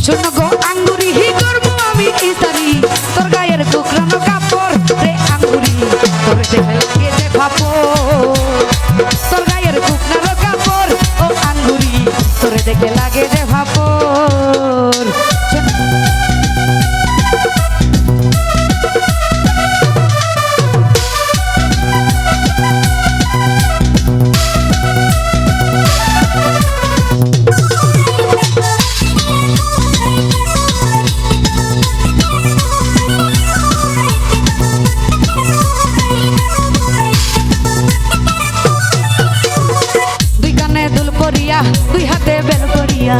শোনো গো আঙ্গুরি হি করবো আমি ইস্তারি তোর গায়ের কুকরানো কাপড় রে আঙ্গুরি তোর দেখে লাগে যে ফাপড় তোর গায়ের কুকরানো কাপড় ও আঙ্গুরি তোর দেখে লাগে যে ফাপড় দুই হাতে বেল করিয়া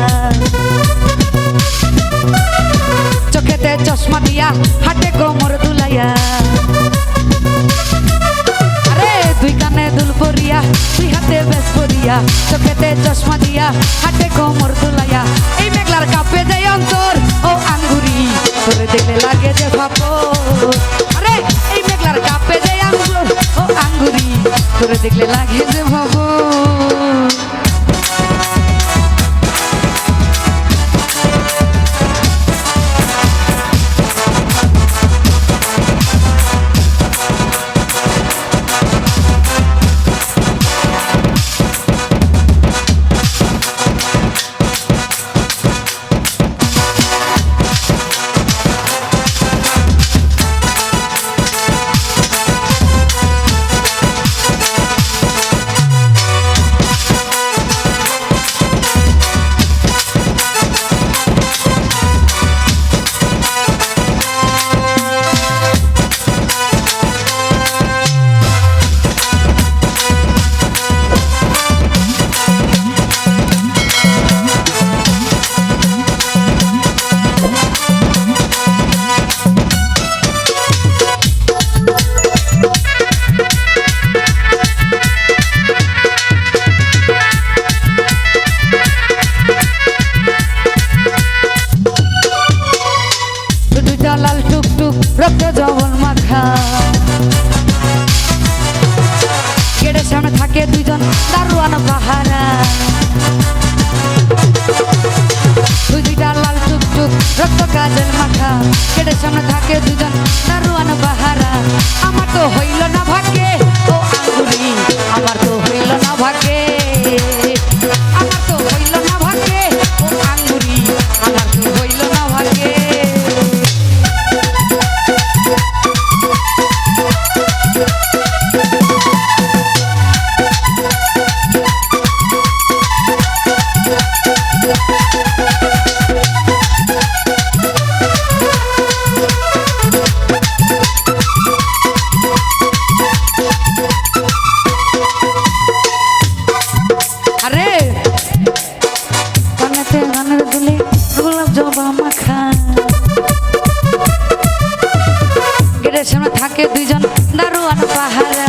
চোখেতে চশমা দিয়া হাতে কোমর দুলাইয়া আরে দুই কানে দুল পরিয়া দুই হাতে বেশ করিয়া চোখেতে চশমা দিয়া হাতে কোমর দুলাইয়া এই মেঘলার কাপে যায় অন্তর ও আঙ্গুরি তোরে দেখলে লাগে যে ফাপড় আরে এই মেঘলার কাপে যায় অন্তর ও আঙ্গুরি তোরে দেখলে লাগে যে ফাপড় লাল টুকটুক রক্ত জবন মাখা গেটের সামনে থাকে দুইজন দারোয়ান পাহারা দুইটা লাল টুকটুক রক্ত কাজল মাখা গেটের সামনে থাকে দুইজন দারোয়ান পাহারা আমার তো হইল না ভাগ্যে ও আঙ্গুরি আমার তো হইল না ভাগ্যে আমার তো হইল না ভাগ্যে ও আঙ্গুরি আমার তো হইল না ভাগ্যে গেটের সামনে থাকে দুইজন দারোয়ান পাহারা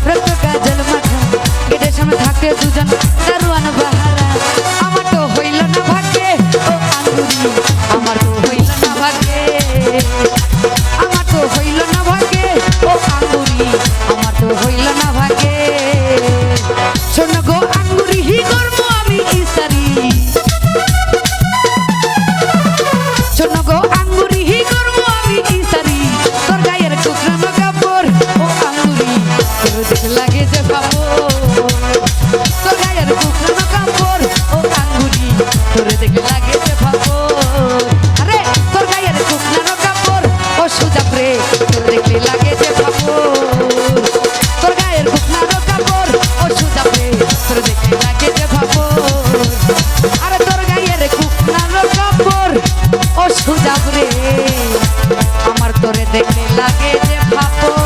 রক্ত কাজল মাখা গেটের সামনে থাকে দুজন দারোয়ান পাহারা আমার তো হইল না ভাগ্যে ও আঙ্গুরি আমার তো হইল না ভাগ্যে আমার তো হইল না ভাগ্যে ও আঙ্গুরি আমার তো হইল না ভাগ্যে শোনো গো আঙ্গুরি হি করবো আমি ইস্তারি শোনো গো আঙ্গুরি হি করবো আমি ইস্তারি তোর গায়ের কুকরানো কাপড় ও আঙ্গুরি তোর দেখে লাগে যে ফাপড় তোর গায়ের কুকরানো কাপড় ও আঙ্গুরি তোর দেখে লাগে যে ফাপড় আরে তোর গায়ের কুকরানো কাপড় ও সুজাপরে তোর দেখলে লাগে যে ফাপড় তোর গায়ের কুকরানো কাপড় ও সুজাপরে তোর দেখলে লাগে যে ফাপড় আরে তোর গায়ের কুকরানো কাপড় ও সুজাপরে আমার তোরে দেখলে লাগে যে ফাপড়